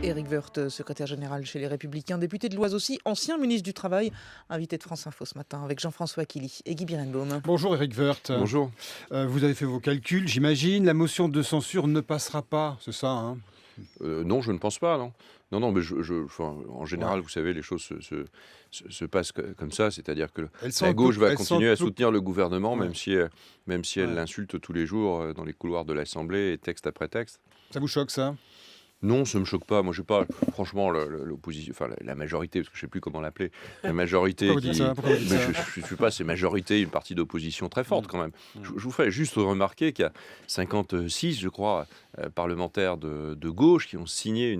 Éric Woerth, secrétaire général chez Les Républicains, député de l'Oise aussi, ancien ministre du Travail, invité de France Info ce matin avec Jean-François Killy et Guy Birenbaum. Bonjour Éric Woerth. Bonjour. Vous avez fait vos calculs, j'imagine. La motion de censure ne passera pas, c'est ça, hein? Non, je ne pense pas, non. Non, mais en général, Ouais. vous savez, les choses se passent comme ça, c'est-à-dire que Elles sont la un peu- gauche va elles sont continuer un à peu- soutenir le gouvernement, Ouais. même si elle Ouais. l'insulte tous les jours dans les couloirs de l'Assemblée, et texte après texte. Ça vous choque, ça? Non, ça me choque pas. Moi, je sais pas. Franchement, l'opposition, enfin la majorité, parce que je sais plus comment l'appeler, la majorité Pourquoi vous dites ça? Pourquoi vous dites mais ça? je suis pas, c'est majorité, une partie d'opposition très forte quand même. Je vous fais juste remarquer qu'il y a 56, je crois, parlementaires de gauche qui ont signé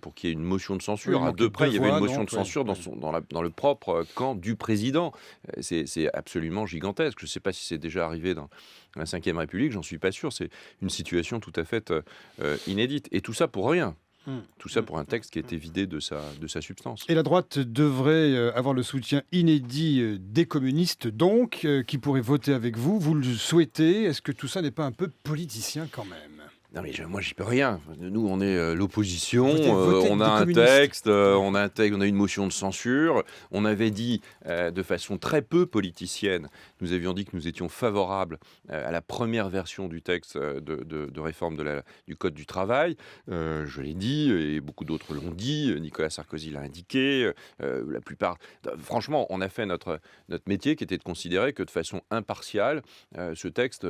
pour qu'il y ait une motion de censure. Oui, il À deux manque près, deux il y avait voix, une motion donc, de censure ouais. dans le propre camp du président. C'est absolument gigantesque. Je ne sais pas si c'est déjà arrivé dans la Ve République, j'en suis pas sûr. C'est une situation tout à fait inédite. Et tout ça pour rien. Tout ça pour un texte qui a été vidé de sa substance. Et la droite devrait avoir le soutien inédit des communistes, donc, qui pourraient voter avec vous. Vous le souhaitez. Est-ce que tout ça n'est pas un peu politicien quand même? Non mais moi j'y peux rien. Nous on est l'opposition, Votez on des a un communistes. texte, on a une motion de censure. On avait dit de façon très peu politicienne, nous avions dit que nous étions favorables à la première version du texte de réforme du Code du travail. Je l'ai dit et beaucoup d'autres l'ont dit. Nicolas Sarkozy l'a indiqué. La plupart. Franchement, on a fait notre métier qui était de considérer que de façon impartiale, ce texte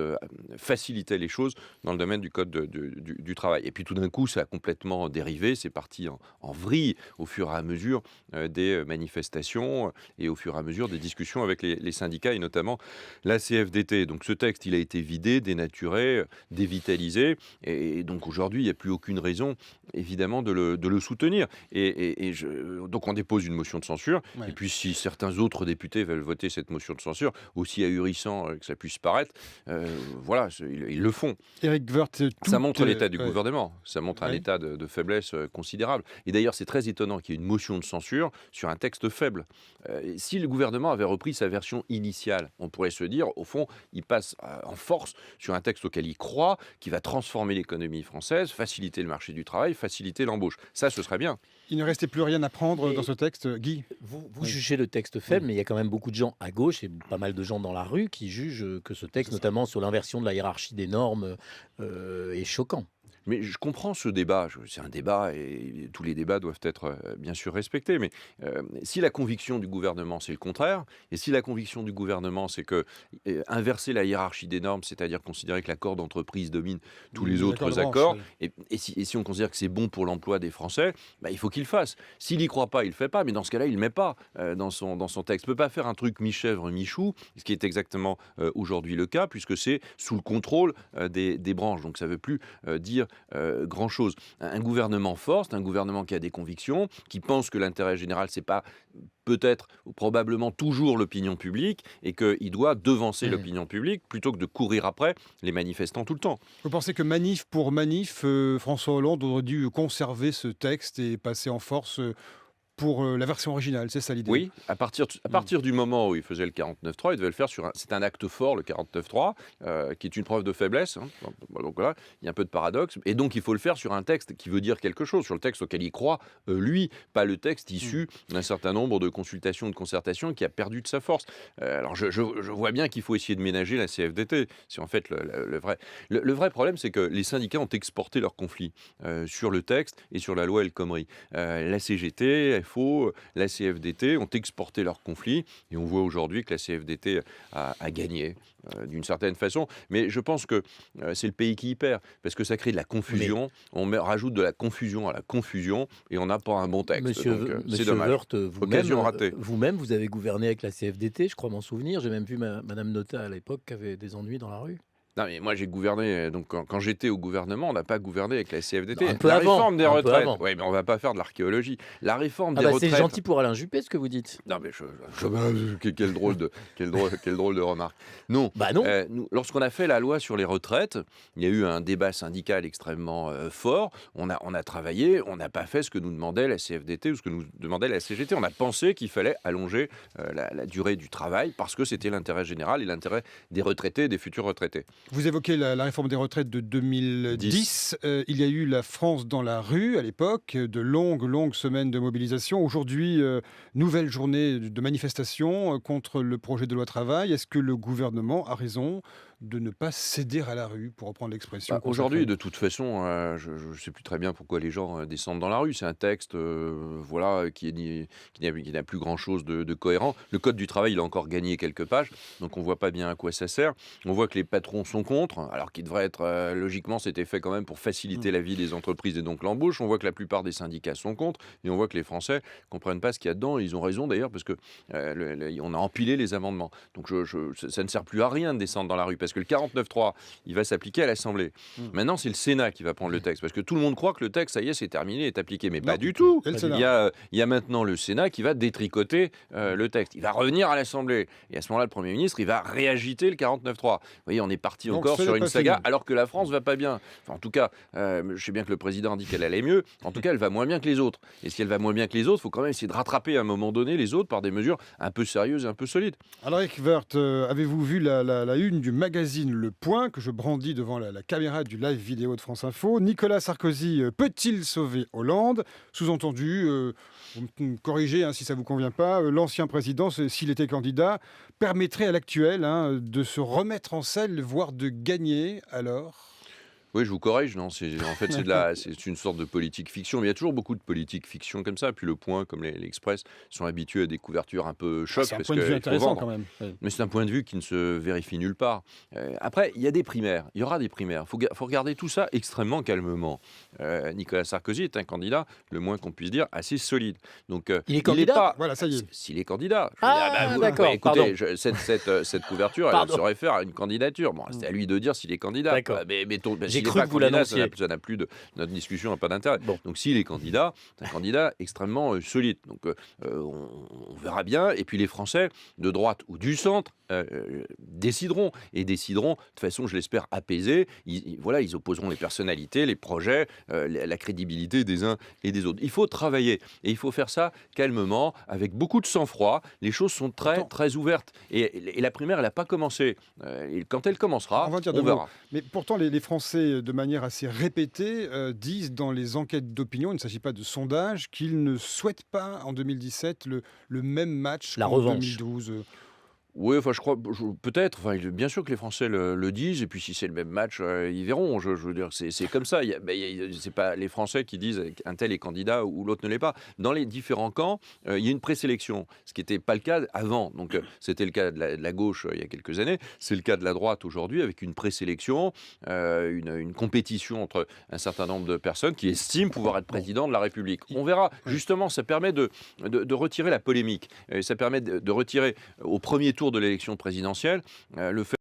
facilitait les choses dans le domaine du Code du travail. Et puis tout d'un coup, ça a complètement dérivé, c'est parti en vrille au fur et à mesure des manifestations et au fur et à mesure des discussions avec les syndicats et notamment la CFDT. Donc ce texte, il a été vidé, dénaturé, dévitalisé et donc aujourd'hui, il n'y a plus aucune raison évidemment de le soutenir. Donc on dépose une motion de censure Ouais. et puis si certains autres députés veulent voter cette motion de censure, aussi ahurissant que ça puisse paraître, voilà, ils le font. Éric Woerth, Ça montre l'état du ouais. gouvernement, ça montre un Ouais. état de faiblesse considérable. Et d'ailleurs, c'est très étonnant qu'il y ait une motion de censure sur un texte faible. Si le gouvernement avait repris sa version initiale, on pourrait se dire, au fond, il passe en force sur un texte auquel il croit, qui va transformer l'économie française, faciliter le marché du travail, faciliter l'embauche. Ça, ce serait bien. Il ne restait plus rien à prendre dans ce texte, Guy? Vous Oui. jugez le texte faible, mais il y a quand même beaucoup de gens à gauche et pas mal de gens dans la rue qui jugent que ce texte, notamment sur l'inversion de la hiérarchie des normes, est choquant. Mais je comprends ce débat, c'est un débat et tous les débats doivent être bien sûr respectés, mais si la conviction du gouvernement c'est le contraire, et si la conviction du gouvernement c'est que inverser la hiérarchie des normes, c'est-à-dire considérer que l'accord d'entreprise domine tous les L'accord autres de branche, accords, oui. et si on considère que c'est bon pour l'emploi des Français, bah, il faut qu'il le fasse. S'il n'y croit pas, il ne le fait pas, mais dans ce cas-là, il ne le met pas dans son texte. Il ne peut pas faire un truc mi-chèvre, mi-chou, ce qui est exactement aujourd'hui le cas, puisque c'est sous le contrôle des branches. Donc ça ne veut plus dire grand-chose. Un gouvernement fort, c'est un gouvernement qui a des convictions, qui pense que l'intérêt général, c'est pas peut-être ou probablement toujours l'opinion publique et qu'il doit devancer l'opinion publique plutôt que de courir après les manifestants tout le temps. Vous pensez que manif pour manif, François Hollande aurait dû conserver ce texte et passer en force pour la version originale, c'est ça l'idée? Oui, à partir du moment où il faisait le 49.3, il devait le faire c'est un acte fort, le 49.3, qui est une preuve de faiblesse. Hein. Donc voilà, il y a un peu de paradoxe. Et donc il faut le faire sur un texte qui veut dire quelque chose, sur le texte auquel il croit, lui, pas le texte issu d'un certain nombre de consultations, de concertations qui a perdu de sa force. Alors je vois bien qu'il faut essayer de ménager la CFDT. C'est en fait le vrai. Le vrai problème, c'est que les syndicats ont exporté leur conflit sur le texte et sur la loi El Khomri. La CGT, FO, la CFDT ont exporté leur conflit et on voit aujourd'hui que la CFDT a gagné d'une certaine façon. Mais je pense que c'est le pays qui y perd parce que ça crée de la confusion. On rajoute de la confusion à la confusion et on n'a pas un bon texte. Donc, c'est Monsieur dommage. Woerth, Occasion ratée. vous-même, vous avez gouverné avec la CFDT, je crois m'en souvenir. J'ai même vu Madame Nota à l'époque qui avait des ennuis dans la rue. Non, mais moi j'ai gouverné, donc quand j'étais au gouvernement, on n'a pas gouverné avec la CFDT. Un peu La avant, réforme des un peu retraites. avant. Oui, mais on va pas faire de l'archéologie. La réforme Ah des bah retraites. c'est gentil pour Alain Juppé ce que vous dites. Non, mais quelle drôle de remarque. Non. Bah non. Lorsqu'on a fait la loi sur les retraites, il y a eu un débat syndical extrêmement fort. On a travaillé, on n'a pas fait ce que nous demandait la CFDT ou ce que nous demandait la CGT. On a pensé qu'il fallait allonger la durée du travail parce que c'était l'intérêt général et l'intérêt des retraités et des futurs retraités. Vous évoquez la réforme des retraites de 2010. Il y a eu la France dans la rue à l'époque, de longues semaines de mobilisation. Aujourd'hui, nouvelle journée de manifestation contre le projet de loi travail. Est-ce que le gouvernement a raison de ne pas céder à la rue, pour reprendre l'expression Aujourd'hui, consacrée? de toute façon, je ne sais plus très bien pourquoi les gens descendent dans la rue. C'est un texte voilà, qui n'a plus grand-chose de cohérent. Le Code du travail, il a encore gagné quelques pages, donc on ne voit pas bien à quoi ça sert. On voit que les patrons sont contre, alors qu'il devrait être, logiquement, c'était fait quand même pour faciliter la vie des entreprises et donc l'embauche. On voit que la plupart des syndicats sont contre, et on voit que les Français ne comprennent pas ce qu'il y a dedans. Ils ont raison d'ailleurs, parce qu'on a empilé les amendements. Donc ça ne sert plus à rien de descendre dans la rue, parce que le 49.3, il va s'appliquer à l'Assemblée. Maintenant, c'est le Sénat qui va prendre le texte, parce que tout le monde croit que le texte, ça y est, c'est terminé, est appliqué. Mais pas du tout. Et le Sénat. Il y a maintenant le Sénat qui va détricoter le texte. Il va revenir à l'Assemblée. Et à ce moment-là, le Premier ministre, il va réagiter le 49.3. Vous voyez, on est parti Donc, encore ce sur n'est une pas saga, fini. alors que la France va pas bien. Enfin, en tout cas, je sais bien que le président dit qu'elle allait mieux. En tout cas, elle va moins bien que les autres. Et si elle va moins bien que les autres, il faut quand même essayer de rattraper à un moment donné les autres par des mesures un peu sérieuses et un peu solides. Alors, Eric Woerth, avez-vous vu la une du magazine Le Point, que je brandis devant la caméra du live vidéo de France Info? Nicolas Sarkozy peut-il sauver Hollande? Sous-entendu, vous me corrigez si ça ne vous convient pas, l'ancien président, s'il était candidat, permettrait à l'actuel de se remettre en selle, voire de gagner alors? Oui, je vous corrige, non, en fait, c'est une sorte de politique fiction, mais il y a toujours beaucoup de politique fiction comme ça. Puis Le Point, comme l'Express, sont habitués à des couvertures un peu choc, C'est un parce point de vue qu'il faut intéressant vendre. quand même. Oui. Mais c'est un point de vue qui ne se vérifie nulle part. Après, il y a des primaires, il y aura des primaires. Il faut regarder tout ça extrêmement calmement. Nicolas Sarkozy est un candidat, le moins qu'on puisse dire, assez solide. Donc, Il est candidat pas... Voilà, ça y est. S'il est candidat. D'accord, Écoutez, cette couverture, elle Pardon. se réfère à une candidature. Bon, c'est à lui de dire s'il est candidat. D'accord. Mais J'ai s'il cru est pas que vous candidat, l'annonciez. ça n'a plus de... Notre discussion n'a pas d'intérêt. Bon. Donc, s'il est candidat, c'est un candidat extrêmement solide. Donc, on verra bien. Et puis, les Français, de droite ou du centre, décideront. Et décideront, de façon, je l'espère, apaisée. Ils opposeront les personnalités, les projets, la crédibilité des uns et des autres. Il faut travailler. Et il faut faire ça calmement, avec beaucoup de sang-froid. Les choses sont très ouvertes. Et la primaire, elle n'a pas commencé. Et quand elle commencera, On va dire on deux mots. verra. Mais pourtant, les Français, de manière assez répétée, disent dans les enquêtes d'opinion, il ne s'agit pas de sondage, qu'ils ne souhaitent pas en 2017 le même match La qu'en revanche. 2012. Oui, enfin, je crois, peut-être. Enfin, bien sûr que les Français le disent, et puis si c'est le même match, ils verront. Je veux dire, c'est comme ça. C'est pas les Français qui disent un tel est candidat ou l'autre ne l'est pas. Dans les différents camps, il y a une présélection, ce qui n'était pas le cas avant. Donc, c'était le cas de la gauche il y a quelques années. C'est le cas de la droite aujourd'hui, avec une présélection, une compétition entre un certain nombre de personnes qui estiment pouvoir être président de la République. On verra. Justement, ça permet de retirer la polémique. Ça permet de retirer au premier tour de l'élection présidentielle le fait